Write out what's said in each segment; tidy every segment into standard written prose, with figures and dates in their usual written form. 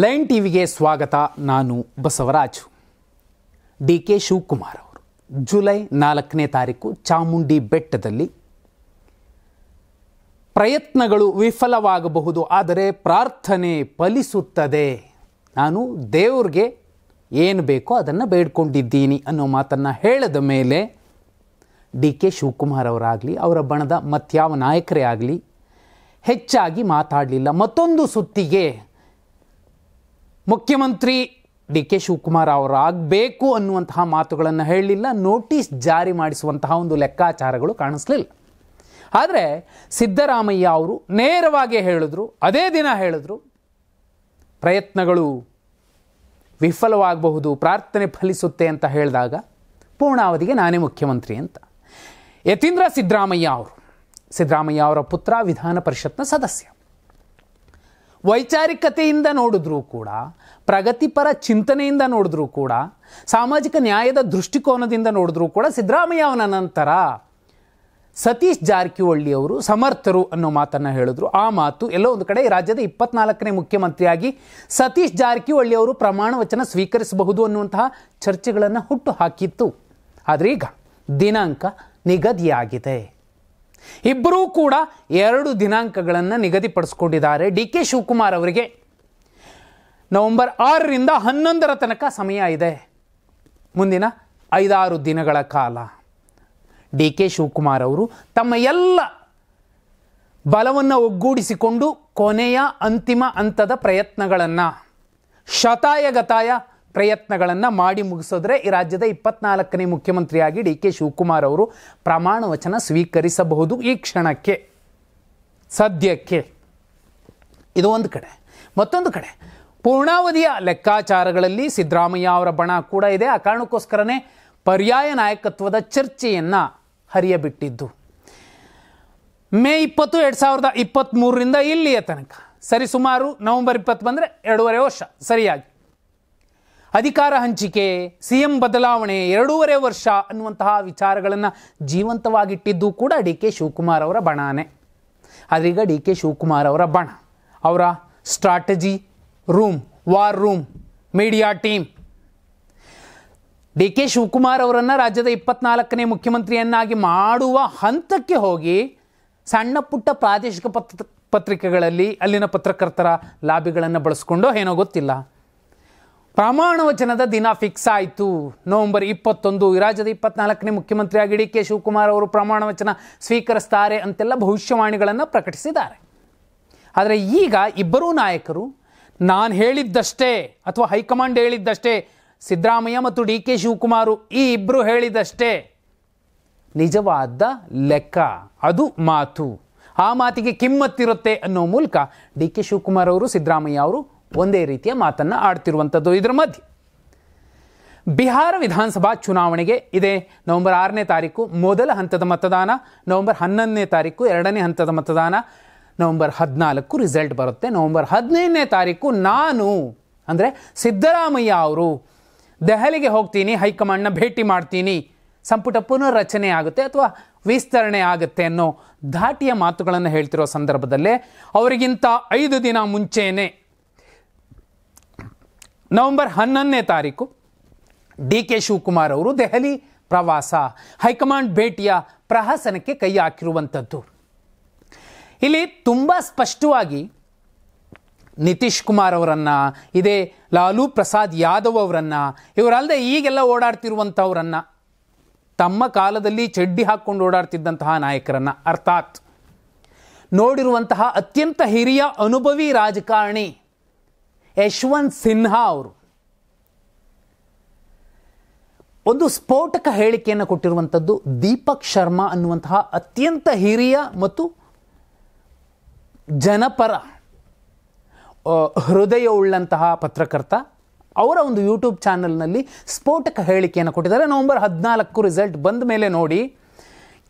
Line ಟಿವಿಗೆ ಸ್ವಾಗತ. ನಾನು ಬಸವರಾಜು. ಡಿ.ಕೆ. ಶಿವಕುಮಾರ್ ಅವರು ಜುಲೈ 4ನೇ ತಾರೀಕು ಚಾಮುಂಡಿ ಬೆಟ್ಟದಲ್ಲಿ ಪ್ರಯತ್ನಗಳು ವಿಫಲವಾಗಬಹುದು, ಆದರೆ ಪ್ರಾರ್ಥನೆ ಫಲಿಸುತ್ತದೆ. ನಾನು ದೇವ್ರಿಗೆ ಏನು ಬೇಕೋ ಅದನ್ನು ಬೇಡ್ಕೊಂಡಿದ್ದೀನಿ ಅನ್ನೋ ಮಾತನ್ನು ಹೇಳಿದ ಮೇಲೆ ಡಿ.ಕೆ. ಶಿವಕುಮಾರ್ ಅವರಾಗಲಿ ಅವರ ಬಣದ ಮತ್ಯಾವ ನಾಯಕರೇ ಆಗಲಿ ಹೆಚ್ಚಾಗಿ ಮಾತಾಡಲಿಲ್ಲ. ಮತ್ತೊಂದು ಸುತ್ತಿಗೆ ಮುಖ್ಯಮಂತ್ರಿ ಡಿ.ಕೆ. ಶಿವಕುಮಾರ್ ಅವರಾಗಬೇಕು ಅನ್ನುವಂತಹ ಮಾತುಗಳನ್ನು ಹೇಳಲಿಲ್ಲ. ನೋಟಿಸ್ ಜಾರಿ ಮಾಡಿಸುವಂತಹ ಒಂದು ಲೆಕ್ಕಾಚಾರಗಳು ಕಾಣಿಸ್ಲಿಲ್ಲ. ಆದರೆ ಸಿದ್ದರಾಮಯ್ಯ ಅವರು ನೇರವಾಗಿ ಹೇಳಿದ್ರು, ಅದೇ ದಿನ ಹೇಳಿದ್ರು, ಪ್ರಯತ್ನಗಳು ವಿಫಲವಾಗಬಹುದು, ಪ್ರಾರ್ಥನೆ ಫಲಿಸುತ್ತೆ ಅಂತ ಹೇಳಿದಾಗ ಪೂರ್ಣಾವಧಿಗೆ ನಾನೇ ಮುಖ್ಯಮಂತ್ರಿ ಅಂತ. ಯತೀಂದ್ರ ಸಿದ್ದರಾಮಯ್ಯ ಅವರ ಪುತ್ರ, ವಿಧಾನ ಪರಿಷತ್ನ ಸದಸ್ಯ. ವೈಚಾರಿಕತೆಯಿಂದ ನೋಡಿದ್ರೂ ಕೂಡ, ಪ್ರಗತಿಪರ ಚಿಂತನೆಯಿಂದ ನೋಡಿದ್ರೂ ಕೂಡ, ಸಾಮಾಜಿಕ ನ್ಯಾಯದ ದೃಷ್ಟಿಕೋನದಿಂದ ನೋಡಿದ್ರೂ ಕೂಡ ಸಿದ್ದರಾಮಯ್ಯ ಅವನ ನಂತರ ಸತೀಶ್ ಜಾರಕಿಹೊಳಿ ಅವರು ಸಮರ್ಥರು ಅನ್ನೋ ಮಾತನ್ನು ಹೇಳಿದ್ರು. ಆ ಮಾತು ಎಲ್ಲೋ ಒಂದು ಕಡೆ ರಾಜ್ಯದ 24ನೇ ಮುಖ್ಯಮಂತ್ರಿಯಾಗಿ ಸತೀಶ್ ಜಾರಕಿಹೊಳಿ ಅವರು ಪ್ರಮಾಣ ವಚನ ಸ್ವೀಕರಿಸಬಹುದು ಅನ್ನುವಂತಹ ಚರ್ಚೆಗಳನ್ನು ಹುಟ್ಟು ಹಾಕಿತ್ತು. ಆದರೆ ಈಗ ದಿನಾಂಕ ನಿಗದಿಯಾಗಿದೆ. ಇಬ್ಬರೂ ಕೂಡ 2 ದಿನಾಂಕಗಳನ್ನು ನಿಗದಿಪಡಿಸ್ಕೊಂಡಿದ್ದಾರೆ. ಡಿ.ಕೆ. ಶಿವಕುಮಾರ್ ಅವರಿಗೆ ನವೆಂಬರ್ 6ರಿಂದ 11ರ ತನಕ ಸಮಯ ಇದೆ. ಮುಂದಿನ 5-6 ದಿನಗಳ ಕಾಲ ಡಿ.ಕೆ. ಶಿವಕುಮಾರ್ ಅವರು ತಮ್ಮ ಎಲ್ಲ ಬಲವನ್ನು ಒಗ್ಗೂಡಿಸಿಕೊಂಡು ಕೊನೆಯ ಅಂತಿಮ ಹಂತದ ಪ್ರಯತ್ನಗಳನ್ನು, ಶತಾಯಗತಾಯ ಪ್ರಯತ್ನಗಳನ್ನು ಮಾಡಿ ಮುಗಿಸಿದ್ರೆ ಈ ರಾಜ್ಯದ 24ನೇ ಮುಖ್ಯಮಂತ್ರಿಯಾಗಿ ಡಿ.ಕೆ. ಶಿವಕುಮಾರ್ ಅವರು ಪ್ರಮಾಣ ವಚನ ಸ್ವೀಕರಿಸಬಹುದು. ಈ ಕ್ಷಣಕ್ಕೆ, ಸದ್ಯಕ್ಕೆ ಇದು ಒಂದು ಕಡೆ. ಮತ್ತೊಂದು ಕಡೆ ಪೂರ್ಣಾವಧಿಯ ಲೆಕ್ಕಾಚಾರಗಳಲ್ಲಿ ಸಿದ್ದರಾಮಯ್ಯ ಅವರ ಬಣ ಕೂಡ ಇದೆ. ಆ ಕಾರಣಕ್ಕೋಸ್ಕರನೇ ಪರ್ಯಾಯ ನಾಯಕತ್ವದ ಚರ್ಚೆಯನ್ನು ಹರಿಯಬಿಟ್ಟಿದ್ದು. ಮೇ 20, 2023ರಿಂದ ಇಲ್ಲಿಯ ತನಕ ಸರಿಸುಮಾರು ನವೆಂಬರ್ 20 ಬಂದರೆ 2.5 ವರ್ಷ ಸರಿಯಾಗಿ. ಅಧಿಕಾರ ಹಂಚಿಕೆ, CM ಬದಲಾವಣೆ, 2.5 ವರ್ಷ ಅನ್ನುವಂತಹ ವಿಚಾರಗಳನ್ನು ಜೀವಂತವಾಗಿಟ್ಟಿದ್ದು ಕೂಡ ಡಿ.ಕೆ. ಶಿವಕುಮಾರ್ ಅವರ ಬಣನೇ. ಆದ್ರೀಗ ಡಿ.ಕೆ. ಶಿವಕುಮಾರ್ ಅವರ ಬಣ, ಅವರ strategy room, war room, media team DK. Shivakumar ಅವರನ್ನು ರಾಜ್ಯದ 24ನೇ ಮುಖ್ಯಮಂತ್ರಿಯನ್ನಾಗಿ ಮಾಡುವ ಹಂತಕ್ಕೆ ಹೋಗಿ ಸಣ್ಣ ಪುಟ್ಟ ಪ್ರಾದೇಶಿಕ ಪತ್ರಿಕೆಗಳಲ್ಲಿ ಅಲ್ಲಿನ ಪತ್ರಕರ್ತರ ಲಾಬಿಗಳನ್ನು ಬಳಸ್ಕೊಂಡೋ ಏನೋ ಗೊತ್ತಿಲ್ಲ, ಪ್ರಮಾಣ ವಚನದ ದಿನ ಫಿಕ್ಸ್ ಆಯಿತು. ನವೆಂಬರ್ 21 ಈ ರಾಜ್ಯದ 24ನೇ ಮುಖ್ಯಮಂತ್ರಿಯಾಗಿ ಡಿ.ಕೆ. ಶಿವಕುಮಾರ್ ಅವರು ಪ್ರಮಾಣ ವಚನ ಸ್ವೀಕರಿಸ್ತಾರೆ ಅಂತೆಲ್ಲ ಭವಿಷ್ಯವಾಣಿಗಳನ್ನು ಪ್ರಕಟಿಸಿದ್ದಾರೆ. ಆದರೆ ಈಗ ಇಬ್ಬರೂ ನಾಯಕರು ನಾನು ಹೇಳಿದ್ದಷ್ಟೇ ಅಥವಾ ಹೈಕಮಾಂಡ್ ಹೇಳಿದ್ದಷ್ಟೇ, ಸಿದ್ದರಾಮಯ್ಯ ಮತ್ತು ಡಿ.ಕೆ. ಶಿವಕುಮಾರ್ ಈ ಇಬ್ಬರು ಹೇಳಿದಷ್ಟೇ ನಿಜವಾದ ಲೆಕ್ಕ, ಅದು ಮಾತು. ಆ ಮಾತಿಗೆ ಕಿಮ್ಮತ್ತಿರುತ್ತೆ ಅನ್ನೋ ಮೂಲಕ ಡಿ.ಕೆ. ಶಿವಕುಮಾರ್ ಅವರು, ಸಿದ್ದರಾಮಯ್ಯ ಅವರು ಒಂದೇ ರೀತಿಯ ಮಾತನ್ನು ಆಡ್ತಿರುವಂಥದ್ದು. ಇದರ ಮಧ್ಯೆ ಬಿಹಾರ ವಿಧಾನಸಭಾ ಚುನಾವಣೆಗೆ ಇದೆ ನವೆಂಬರ್ 6ನೇ ತಾರೀಕು ಮೊದಲ ಹಂತದ ಮತದಾನ, ನವೆಂಬರ್ 11ನೇ ತಾರೀಕು 2ನೇ ಹಂತದ ಮತದಾನ, ನವೆಂಬರ್ 14 ರಿಸಲ್ಟ್ ಬರುತ್ತೆ. ನವೆಂಬರ್ 15ನೇ ತಾರೀಕು ನಾನು ಅಂದರೆ ಸಿದ್ದರಾಮಯ್ಯ ಅವರು ದೆಹಲಿಗೆ ಹೋಗ್ತೀನಿ, ಹೈಕಮಾಂಡ್ನ ಭೇಟಿ ಮಾಡ್ತೀನಿ, ಸಂಪುಟ ಪುನರ್ರಚನೆ ಆಗುತ್ತೆ ಅಥವಾ ವಿಸ್ತರಣೆ ಆಗುತ್ತೆ ಅನ್ನೋ ಧಾಟಿಯ ಮಾತುಗಳನ್ನು ಹೇಳ್ತಿರೋ ಸಂದರ್ಭದಲ್ಲೇ ಅವರಿಗಿಂತ 5 ದಿನ ಮುಂಚೆನೇ ನವೆಂಬರ್ 11ನೇ ತಾರೀಕು ಡಿ.ಕೆ. ಶಿವಕುಮಾರ್ ಅವರು ದೆಹಲಿ ಪ್ರವಾಸ, ಹೈಕಮಾಂಡ್ ಭೇಟಿಯ ಪ್ರಹಸನಕ್ಕೆ ಕೈ ಹಾಕಿರುವಂಥದ್ದು. ಇಲ್ಲಿ ತುಂಬ ಸ್ಪಷ್ಟವಾಗಿ ನಿತೀಶ್ ಕುಮಾರ್ ಅವರನ್ನು, ಇದೇ ಲಾಲೂ ಪ್ರಸಾದ್ ಯಾದವ್ ಅವರನ್ನು, ಇವರಲ್ಲದೆ ಈಗೆಲ್ಲ ಓಡಾಡ್ತಿರುವಂಥವರನ್ನು, ತಮ್ಮ ಕಾಲದಲ್ಲಿ ಚಡ್ಡಿ ಹಾಕ್ಕೊಂಡು ಓಡಾಡ್ತಿದ್ದಂತಹ ನಾಯಕರನ್ನು, ಅರ್ಥಾತ್ ನೋಡಿರುವಂತಹ ಅತ್ಯಂತ ಹಿರಿಯ ಅನುಭವಿ ರಾಜಕಾರಣಿ ಯಶವಂತ್ ಸಿನ್ಹಾ ಅವರು ಒಂದು ಸ್ಫೋಟಕ ಹೇಳಿಕೆಯನ್ನು ಕೊಟ್ಟಿರುವಂಥದ್ದು. ದೀಪಕ್ ಶರ್ಮಾ ಅನ್ನುವಂತಹ ಅತ್ಯಂತ ಹಿರಿಯ ಮತ್ತು ಜನಪರ ಹೃದಯವುಳ್ಳಂತಹ ಪತ್ರಕರ್ತ, ಅವರ ಒಂದು ಯೂಟ್ಯೂಬ್ ಚಾನಲ್ನಲ್ಲಿ ಸ್ಫೋಟಕ ಹೇಳಿಕೆಯನ್ನು ಕೊಟ್ಟಿದ್ದಾರೆ. ನವೆಂಬರ್ 14 ರಿಸಲ್ಟ್ ಬಂದ ಮೇಲೆ ನೋಡಿ,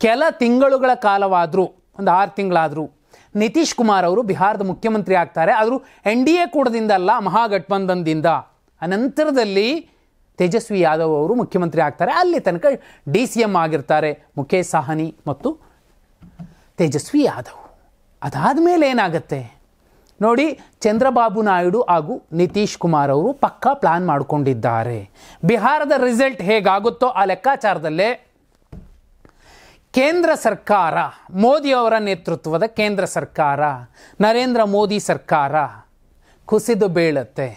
ಕೆಲ ತಿಂಗಳುಗಳ ಕಾಲವಾದರೂ, ಒಂದು 6 ತಿಂಗಳಾದರೂ ನಿತೀಶ್ ಕುಮಾರ್ ಅವರು ಬಿಹಾರದ ಮುಖ್ಯಮಂತ್ರಿ ಆಗ್ತಾರೆ. ಆದರೂ NDA ಕೂಟದಿಂದ ಅಲ್ಲ, ಮಹಾಗಠಬಂಧನ್ದಿಂದ. ಅನಂತರದಲ್ಲಿ ತೇಜಸ್ವಿ ಯಾದವ್ ಅವರು ಮುಖ್ಯಮಂತ್ರಿ ಆಗ್ತಾರೆ. ಅಲ್ಲಿ ತನಕ DCM ಆಗಿರ್ತಾರೆ ಮುಖೇಶ್ ಸಾಹನಿ ಮತ್ತು ತೇಜಸ್ವಿ ಯಾದವ್. ಅದಾದ ಮೇಲೆ ಏನಾಗುತ್ತೆ, ನೋಡಿ, ಚಂದ್ರಬಾಬು ನಾಯ್ಡು ಹಾಗೂ ನಿತೀಶ್ ಕುಮಾರ್ ಅವರು ಪಕ್ಕಾ ಪ್ಲಾನ್ ಮಾಡಿಕೊಂಡಿದ್ದಾರೆ. ಬಿಹಾರದ ರಿಸಲ್ಟ್ ಹೇಗಾಗುತ್ತೋ ಆ ಲೆಕ್ಕಾಚಾರದಲ್ಲೇ ಕೇಂದ್ರ ಸರ್ಕಾರ, ಮೋದಿಯವರ ನೇತೃತ್ವದ ಕೇಂದ್ರ ಸರ್ಕಾರ, ನರೇಂದ್ರ ಮೋದಿ ಸರ್ಕಾರ ಕುಸಿದು ಬೀಳುತ್ತೆ.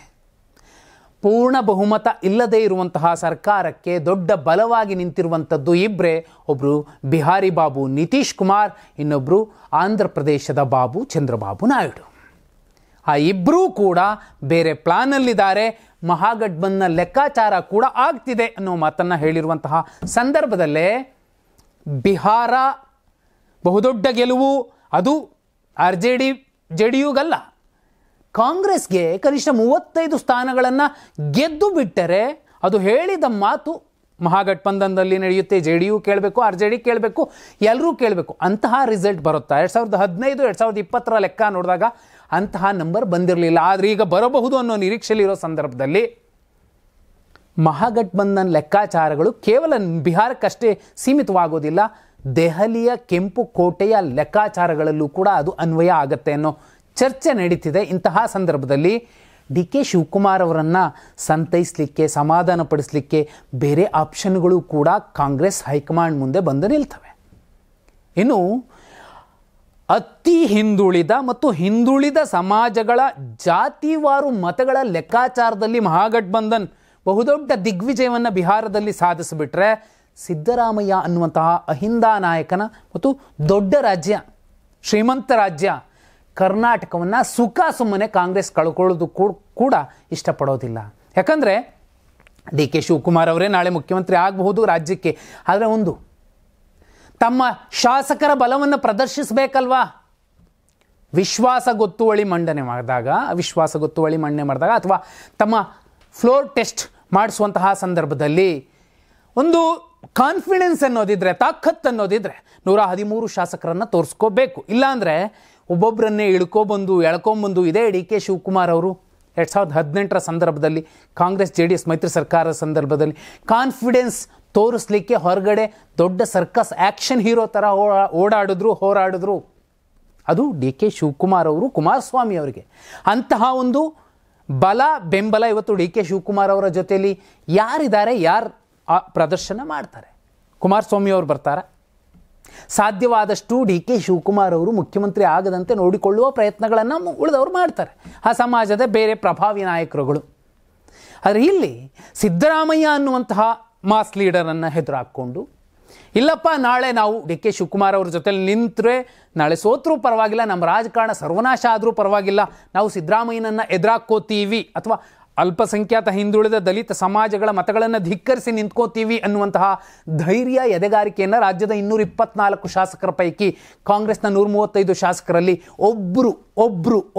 ಪೂರ್ಣ ಬಹುಮತ ಇಲ್ಲದೇ ಇರುವಂತಹ ಸರ್ಕಾರಕ್ಕೆ ದೊಡ್ಡ ಬಲವಾಗಿ ನಿಂತಿರುವಂಥದ್ದು ಇಬ್ಬರೇ. ಒಬ್ಬರು ಬಿಹಾರಿ ಬಾಬು ನಿತೀಶ್ ಕುಮಾರ್, ಇನ್ನೊಬ್ಬರು ಆಂಧ್ರ ಪ್ರದೇಶದ ಬಾಬು ಚಂದ್ರಬಾಬು ನಾಯ್ಡು. ಆ ಇಬ್ಬರೂ ಕೂಡ ಬೇರೆ ಪ್ಲಾನಲ್ಲಿದ್ದಾರೆ. ಮಹಾಗಠಬಂಧನ ಲೆಕ್ಕಾಚಾರ ಕೂಡ ಆಗ್ತಿದೆ ಅನ್ನೋ ಮಾತನ್ನು ಹೇಳಿರುವಂತಹ ಸಂದರ್ಭದಲ್ಲೇ ಬಿಹಾರ ಬಹುದೊಡ್ಡ ಗೆಲುವು, ಅದು ಜೆಡಿಯುಗಲ್ಲ, ಕಾಂಗ್ರೆಸ್ಗೆ ಕನಿಷ್ಠ 35 ಸ್ಥಾನಗಳನ್ನು ಗೆದ್ದು ಬಿಟ್ಟರೆ ಅದು ಹೇಳಿದ ಮಾತು ಮಹಾಗಠಬಂಧನದಲ್ಲಿ ನಡೆಯುತ್ತೆ. ಜೆಡಿಯು ಕೇಳಬೇಕು, RJD ಕೇಳಬೇಕು, ಎಲ್ಲರೂ ಕೇಳಬೇಕು. ಅಂತಹ ರಿಸಲ್ಟ್ ಬರುತ್ತಾ? 2015 2020 ಲೆಕ್ಕ ನೋಡಿದಾಗ ಅಂತಹ ನಂಬರ್ ಬಂದಿರಲಿಲ್ಲ. ಆದರೆ ಈಗ ಬರಬಹುದು ಅನ್ನೋ ನಿರೀಕ್ಷೆಯಲ್ಲಿರೋ ಸಂದರ್ಭದಲ್ಲಿ ಮಹಾಗಠಬಂಧನ ಲೆಕ್ಕಾಚಾರಗಳು ಕೇವಲ ಬಿಹಾರಕ್ಕಷ್ಟೇ ಸೀಮಿತವಾಗೋದಿಲ್ಲ. ದೆಹಲಿಯ ಕೆಂಪು ಕೋಟೆಯ ಲೆಕ್ಕಾಚಾರಗಳಲ್ಲೂ ಕೂಡ ಅದು ಅನ್ವಯ ಆಗುತ್ತೆ ಅನ್ನೋ ಚರ್ಚೆ ನಡೀತಿದೆ. ಇಂತಹ ಸಂದರ್ಭದಲ್ಲಿ DK ಶಿವಕುಮಾರ್ ಅವರನ್ನು ಸಂತೈಸಲಿಕ್ಕೆ, ಸಮಾಧಾನಪಡಿಸಲಿಕ್ಕೆ ಬೇರೆ ಆಪ್ಷನ್ಗಳು ಕೂಡ ಕಾಂಗ್ರೆಸ್ ಹೈಕಮಾಂಡ್ ಮುಂದೆ ಬಂದು ನಿಲ್ತವೆ. ಇನ್ನು ಅತಿ ಹಿಂದುಳಿದ ಮತ್ತು ಹಿಂದುಳಿದ ಸಮಾಜಗಳ ಜಾತಿವಾರು ಮತಗಳ ಲೆಕ್ಕಾಚಾರದಲ್ಲಿ ಮಹಾಗಠಬಂಧನ್ ಬಹುದೊಡ್ಡ ದಿಗ್ವಿಜಯವನ್ನು ಬಿಹಾರದಲ್ಲಿ ಸಾಧಿಸಿಬಿಟ್ರೆ, ಸಿದ್ದರಾಮಯ್ಯ ಅನ್ನುವಂತಹ ಅಹಿಂದ ನಾಯಕನ ಮತ್ತು ದೊಡ್ಡ ರಾಜ್ಯ, ಶ್ರೀಮಂತ ರಾಜ್ಯ ಕರ್ನಾಟಕವನ್ನು ಸುಮ್ಮನೆ ಕಾಂಗ್ರೆಸ್ ಕಳ್ಕೊಳ್ಳೋದು ಕೂಡ ಇಷ್ಟಪಡೋದಿಲ್ಲ. ಯಾಕಂದರೆ DK ಶಿವಕುಮಾರ್ ಅವರೇ ನಾಳೆ ಮುಖ್ಯಮಂತ್ರಿ ಆಗಬಹುದು ರಾಜ್ಯಕ್ಕೆ. ಆದರೆ ಒಂದು ತಮ್ಮ ಶಾಸಕರ ಬಲವನ್ನು ಪ್ರದರ್ಶಿಸಬೇಕಲ್ವಾ? ವಿಶ್ವಾಸ ಗೊತ್ತುವಳಿ ಮಂಡನೆ ಮಾಡಿದಾಗ ಅಥವಾ ತಮ್ಮ ಫ್ಲೋರ್ ಟೆಸ್ಟ್ ಮಾಡಿಸುವಂತಹ ಸಂದರ್ಭದಲ್ಲಿ ಒಂದು ಕಾನ್ಫಿಡೆನ್ಸ್ ಅನ್ನೋದಿದ್ರೆ, ತಾಕತ್ ಅನ್ನೋದಿದ್ರೆ 113 ಶಾಸಕರನ್ನು ತೋರಿಸ್ಕೋಬೇಕು. ಇಲ್ಲಾಂದರೆ ಒಬ್ಬೊಬ್ಬರನ್ನೇ ಎಳ್ಕೊಂಬಂದು ಇದೇ DK ಶಿವಕುಮಾರ್ ಅವರು 2018 ಸಂದರ್ಭದಲ್ಲಿ ಕಾಂಗ್ರೆಸ್ JDS ಮೈತ್ರಿ ಸರ್ಕಾರದ ಸಂದರ್ಭದಲ್ಲಿ ಕಾನ್ಫಿಡೆನ್ಸ್ ತೋರಿಸ್ಲಿಕ್ಕೆ ಹೊರಗಡೆ ದೊಡ್ಡ ಸರ್ಕಸ್ ಆ್ಯಕ್ಷನ್ ಹೀರೋ ಥರ ಹೋರಾಡಿದ್ರು. ಅದು DK ಶಿವಕುಮಾರ್ ಅವರು, ಕುಮಾರಸ್ವಾಮಿ ಅವರಿಗೆ ಅಂತಹ ಒಂದು ಬಲ ಬೆಂಬಲ ಇವತ್ತು DK ಶಿವಕುಮಾರ್ ಅವರ ಜೊತೆಯಲ್ಲಿ ಯಾರಿದ್ದಾರೆ, ಯಾರು ಪ್ರದರ್ಶನ ಮಾಡ್ತಾರೆ? ಕುಮಾರಸ್ವಾಮಿ ಅವರು ಬರ್ತಾರೆ. ಸಾಧ್ಯವಾದಷ್ಟು DK ಶಿವಕುಮಾರ್ ಅವರು ಮುಖ್ಯಮಂತ್ರಿ ಆಗದಂತೆ ನೋಡಿಕೊಳ್ಳುವ ಪ್ರಯತ್ನಗಳನ್ನು ಉಳಿದವರು ಮಾಡ್ತಾರೆ, ಆ ಸಮಾಜದ ಬೇರೆ ಪ್ರಭಾವಿ ನಾಯಕರುಗಳು. ಆದರೆ ಇಲ್ಲಿ ಸಿದ್ದರಾಮಯ್ಯ ಅನ್ನುವಂತಹ ಮಾಸ್ ಲೀಡರನ್ನು ಹೆದರಾಕೊಂಡು, ಇಲ್ಲಪ್ಪ ನಾಳೆ ನಾವು DK ಶಿವಕುಮಾರ್ ಅವ್ರ ಜೊತೆಲಿ ನಿಂತರೆ ನಾಳೆ ಸೋತ್ರೂ ಪರವಾಗಿಲ್ಲ, ನಮ್ಮ ರಾಜಕಾರಣ ಸರ್ವನಾಶ ಆದರೂ ಪರವಾಗಿಲ್ಲ, ನಾವು ಸಿದ್ದರಾಮಯ್ಯನನ್ನು ಎದುರಾಕೋತೀವಿ ಅಥವಾ ಅಲ್ಪಸಂಖ್ಯಾತ ಹಿಂದುಳಿದ ದಲಿತ ಸಮಾಜಗಳ ಮತಗಳನ್ನು ಧಿಕ್ಕರಿಸಿ ನಿಂತ್ಕೋತೀವಿ ಅನ್ನುವಂತಹ ಧೈರ್ಯ, ಎದೆಗಾರಿಕೆಯನ್ನು ರಾಜ್ಯದ 224 ಶಾಸಕರ ಪೈಕಿ ಕಾಂಗ್ರೆಸ್ನ 135 ಶಾಸಕರಲ್ಲಿ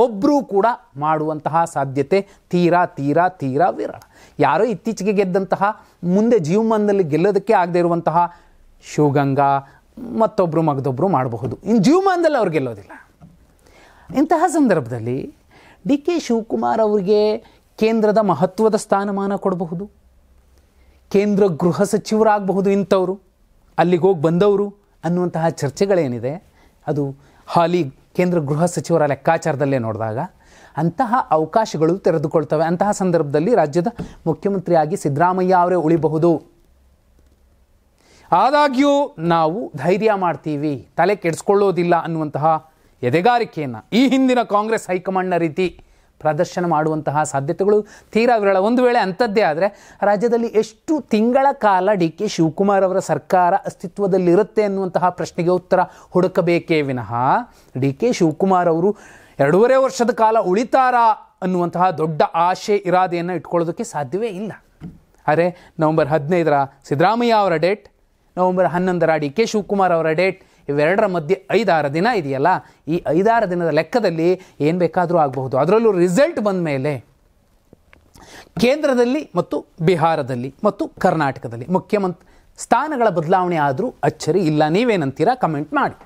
ಒಬ್ಬರು ಕೂಡ ಮಾಡುವಂತಹ ಸಾಧ್ಯತೆ ತೀರಾ ವಿರಳ. ಯಾರೋ ಇತ್ತೀಚೆಗೆ ಗೆದ್ದಂತಹ, ಮುಂದೆ ಜೀವಮಾನದಲ್ಲಿ ಗೆಲ್ಲೋದಕ್ಕೆ ಆಗದೆ ಇರುವಂತಹ ಶಿವಗಂಗಾ ಮತ್ತೊಬ್ಬರು ಮಗದೊಬ್ಬರು ಮಾಡಬಹುದು, ಇನ್ನು ಜೀವಮಾನದಲ್ಲಿ ಅವ್ರು ಗೆಲ್ಲೋದಿಲ್ಲ. ಇಂತಹ ಸಂದರ್ಭದಲ್ಲಿ DK ಶಿವಕುಮಾರ್ ಅವರಿಗೆ ಕೇಂದ್ರದ ಮಹತ್ವದ ಸ್ಥಾನಮಾನ ಕೊಡಬಹುದು, ಕೇಂದ್ರ ಗೃಹ ಸಚಿವರಾಗಬಹುದು, ಇಂಥವರು ಅಲ್ಲಿಗೆ ಹೋಗಿ ಬಂದವರು ಅನ್ನುವಂತಹ ಚರ್ಚೆಗಳೇನಿದೆ ಅದು ಹಾಲಿ ಕೇಂದ್ರ ಗೃಹ ಸಚಿವರ ಲೆಕ್ಕಾಚಾರದಲ್ಲೇ ನೋಡಿದಾಗ ಅಂತಹ ಅವಕಾಶಗಳು ತೆರೆದುಕೊಳ್ತವೆ. ಅಂತಹ ಸಂದರ್ಭದಲ್ಲಿ ರಾಜ್ಯದ ಮುಖ್ಯಮಂತ್ರಿಯಾಗಿ ಸಿದ್ದರಾಮಯ್ಯ ಅವರೇ ಉಳಿಬಹುದು. ಆದಾಗ್ಯೂ ನಾವು ಧೈರ್ಯ ಮಾಡ್ತೀವಿ, ತಲೆ ಕೆಡಿಸ್ಕೊಳ್ಳೋದಿಲ್ಲ ಅನ್ನುವಂತಹ ಎದೆಗಾರಿಕೆಯನ್ನು ಈ ಹಿಂದಿನ ಕಾಂಗ್ರೆಸ್ ಹೈಕಮಾಂಡ್ನ ರೀತಿ ಪ್ರದರ್ಶನ ಮಾಡುವಂತಹ ಸಾಧ್ಯತೆಗಳು ತೀರಾ ವಿರಳ. ಒಂದು ವೇಳೆ ಅಂಥದ್ದೇ ಆದರೆ ರಾಜ್ಯದಲ್ಲಿ ಎಷ್ಟು ತಿಂಗಳ ಕಾಲ DK ಶಿವಕುಮಾರ್ ಅವರ ಸರ್ಕಾರ ಅಸ್ತಿತ್ವದಲ್ಲಿರುತ್ತೆ ಅನ್ನುವಂತಹ ಪ್ರಶ್ನೆಗೆ ಉತ್ತರ ಹುಡುಕಬೇಕೇ ವಿನಃ DK ಶಿವಕುಮಾರ್ ಅವರು 2.5 ವರ್ಷದ ಕಾಲ ಉಳಿತಾರಾ ಅನ್ನುವಂತಹ ದೊಡ್ಡ ಆಶೆ ಇರಾದೆಯನ್ನು ಇಟ್ಕೊಳ್ಳೋದಕ್ಕೆ ಸಾಧ್ಯವೇ ಇಲ್ಲ. ಆದರೆ ನವೆಂಬರ್ 15ರ ಸಿದ್ದರಾಮಯ್ಯ ಅವರ ಡೇಟ್, ನವೆಂಬರ್ 11ರ DK ಶಿವಕುಮಾರ್ ಅವರ ಡೇಟ್, ಇವೆರಡರ ಮಧ್ಯೆ 5-6 ದಿನ ಇದೆಯಲ್ಲ, ಈ 5-6 ದಿನದ ಲೆಕ್ಕದಲ್ಲಿ ಏನು ಬೇಕಾದರೂ ಆಗಬಹುದು. ಅದರಲ್ಲೂ ರಿಸಲ್ಟ್ ಬಂದ ಮೇಲೆ ಕೇಂದ್ರದಲ್ಲಿ ಮತ್ತು ಬಿಹಾರದಲ್ಲಿ ಮತ್ತು ಕರ್ನಾಟಕದಲ್ಲಿ ಮುಖ್ಯಮಂತ್ರಿ ಸ್ಥಾನಗಳ ಬದಲಾವಣೆ ಆದರೂ ಅಚ್ಚರಿ ಇಲ್ಲ. ನೀವೇನಂತೀರಾ? ಕಮೆಂಟ್ ಮಾಡಿ.